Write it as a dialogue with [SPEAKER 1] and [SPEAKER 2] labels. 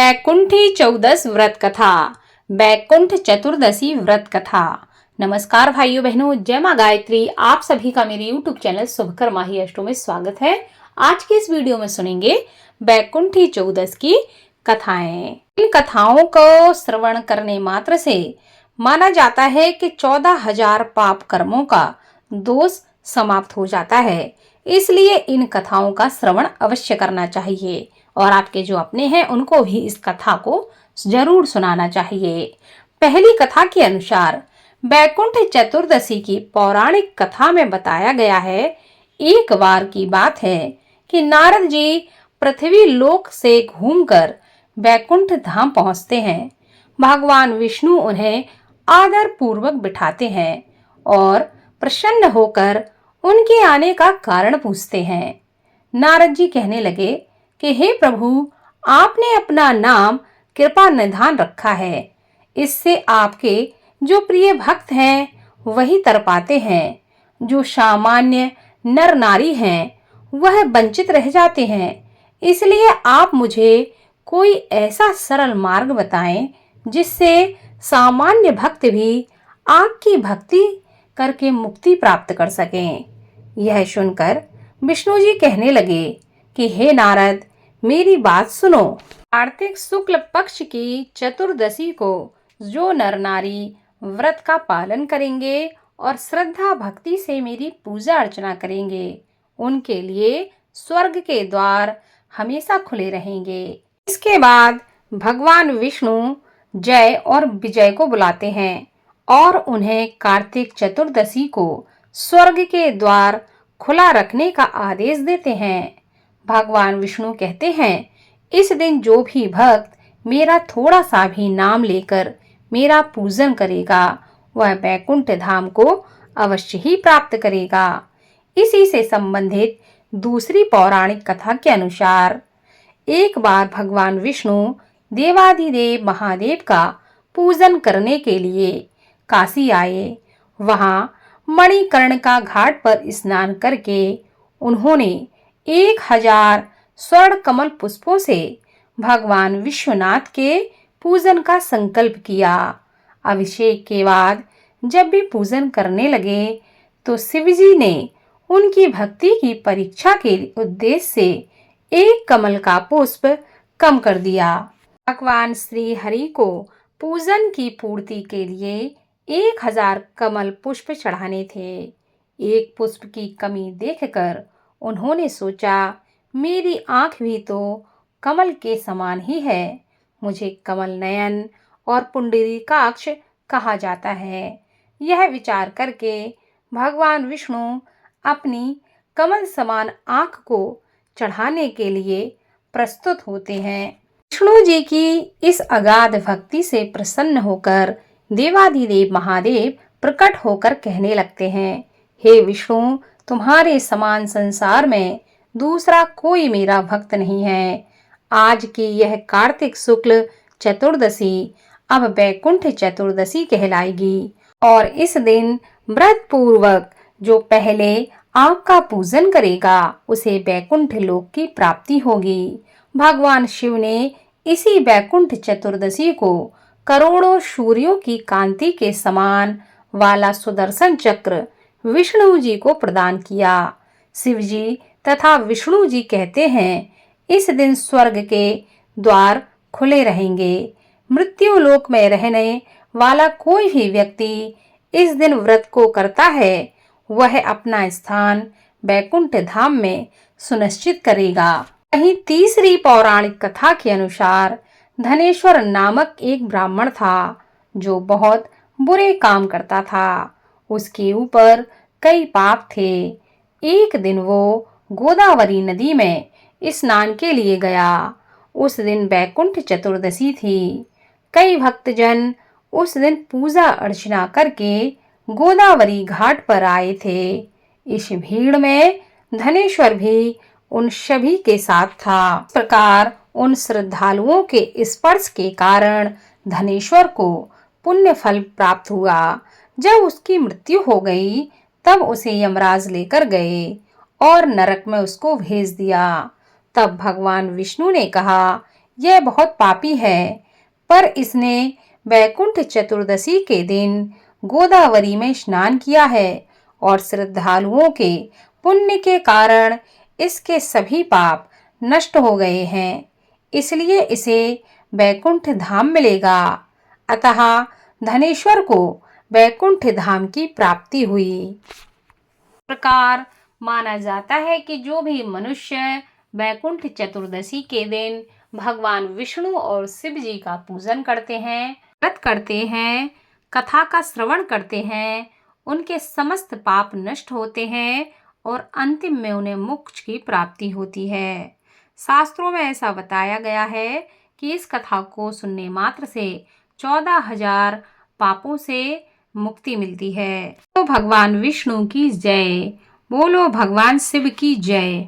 [SPEAKER 1] बैकुंठी चौदस व्रत कथा, बैकुंठ चतुर्दशी व्रत कथा। नमस्कार भाइयों बहनों, जय मां गायत्री। आप सभी का मेरे यूट्यूब चैनल शुभकर माही अष्टो में स्वागत है। आज के इस वीडियो में सुनेंगे बैकुंठी चौदस की कथाएं। इन कथाओं को श्रवण करने मात्र से माना जाता है कि 14,000 पाप कर्मों का दोष समाप्त हो जाता है। इसलिए इन कथाओं का श्रवण अवश्य करना चाहिए और आपके जो अपने हैं उनको भी इस कथा को जरूर सुनाना चाहिए। पहली कथा के अनुसार बैकुंठ चतुर्दशी की पौराणिक कथा में बताया गया है, एक बार की बात है कि नारद जी पृथ्वी लोक से घूमकर बैकुंठ धाम पहुंचते हैं। भगवान विष्णु उन्हें आदर पूर्वक बिठाते हैं और प्रसन्न होकर उनके आने का कारण पूछते हैं। नारद जी कहने लगे कि हे प्रभु, आपने अपना नाम कृपा निधान रखा है, इससे आपके जो प्रिय भक्त हैं वही तर पाते हैं। जो सामान्य नर नारी हैं वह वंचित रह जाते हैं। इसलिए आप मुझे कोई ऐसा सरल मार्ग बताएं जिससे सामान्य भक्त भी आपकी भक्ति करके मुक्ति प्राप्त कर सकें। यह सुनकर विष्णु जी कहने लगे कि हे नारद, मेरी बात सुनो। कार्तिक शुक्ल पक्ष की चतुर्दशी को जो नर नारी व्रत का पालन करेंगे और श्रद्धा भक्ति से मेरी पूजा अर्चना करेंगे, उनके लिए स्वर्ग के द्वार हमेशा खुले रहेंगे। इसके बाद भगवान विष्णु जय और विजय को बुलाते हैं और उन्हें कार्तिक चतुर्दशी को स्वर्ग के द्वार खुला रखने का आदेश देते हैं। भगवान विष्णु कहते हैं, इस दिन जो भी भक्त मेरा थोड़ा सा भी नाम लेकर मेरा पूजन करेगा वह बैकुंठ धाम को अवश्य ही प्राप्त करेगा। इसी से संबंधित दूसरी पौराणिक कथा के अनुसार एक बार भगवान विष्णु देवाधिदेव महादेव का पूजन करने के लिए काशी आए। वहां मणिकर्णिका घाट पर स्नान करके उन्होंने 1,000 स्वर्ण कमल पुष्पों से भगवान विश्वनाथ के पूजन का संकल्प किया। अभिषेक के बाद जब भी पूजन करने लगे तो शिवजी ने उनकी भक्ति की परीक्षा के उद्देश्य से एक कमल का पुष्प कम कर दिया। भगवान श्री हरि को पूजन की पूर्ति के लिए 1,000 कमल पुष्प चढ़ाने थे। एक पुष्प की कमी देखकर उन्होंने सोचा, मेरी आंख भी तो कमल के समान ही है, मुझे कमल नयन और पुंडरीकाक्ष कहा जाता है। यह विचार करके भगवान विष्णु अपनी कमल समान आंख को चढ़ाने के लिए प्रस्तुत होते हैं। विष्णु जी की इस अगाध भक्ति से प्रसन्न होकर देवाधिदेव महादेव प्रकट होकर कहने लगते हैं, हे विष्णु, तुम्हारे समान संसार में दूसरा कोई मेरा भक्त नहीं है। आज की यह कार्तिक शुक्ल चतुर्दशी अब बैकुंठ चतुर्दशी कहलाएगी और इस दिन व्रत पूर्वक जो पहले आपका पूजन करेगा उसे बैकुंठ लोक की प्राप्ति होगी। भगवान शिव ने इसी बैकुंठ चतुर्दशी को करोड़ों सूर्यों की कांति के समान वाला सुदर्शन चक्र विष्णु जी को प्रदान किया। शिव जी तथा विष्णु जी कहते हैं, इस दिन स्वर्ग के द्वार खुले रहेंगे। मृत्यु लोक में रहने वाला कोई भी व्यक्ति इस दिन व्रत को करता है वह अपना स्थान बैकुंठ धाम में सुनिश्चित करेगा। वहीं तीसरी पौराणिक कथा के अनुसार धनेश्वर नामक एक ब्राह्मण था जो बहुत बुरे काम करता था। उसके ऊपर कई पाप थे। एक दिन वो गोदावरी नदी में स्नान के लिए गया। उस दिन बैकुंठ चतुर्दशी थी। कई भक्तजन उस दिन पूजा अर्चना करके गोदावरी घाट पर आए थे। इस भीड़ में धनेश्वर भी उन सभी के साथ था। इस प्रकार उन श्रद्धालुओं के स्पर्श के कारण धनेश्वर को पुण्य फल प्राप्त हुआ। जब उसकी मृत्यु हो गई तब उसे यमराज लेकर गए और नरक में उसको भेज दिया। तब भगवान विष्णु ने कहा, यह बहुत पापी है, पर इसने वैकुंठ चतुर्दशी के दिन गोदावरी में स्नान किया है और श्रद्धालुओं के पुण्य के कारण इसके सभी पाप नष्ट हो गए हैं, इसलिए इसे वैकुंठ धाम मिलेगा। अतः धनेश्वर को वैकुंठ धाम की प्राप्ति हुई। प्रकार माना जाता है कि जो भी मनुष्य वैकुंठ चतुर्दशी के दिन भगवान विष्णु और शिव जी का पूजन करते हैं, व्रत करते हैं, कथा का श्रवण करते हैं, उनके समस्त पाप नष्ट होते हैं और अंतिम में उन्हें मोक्ष की प्राप्ति होती है। शास्त्रों में ऐसा बताया गया है कि इस कथा को सुनने मात्र से 14,000 पापों से मुक्ति मिलती है। तो भगवान विष्णु की जय, बोलो भगवान शिव की जय।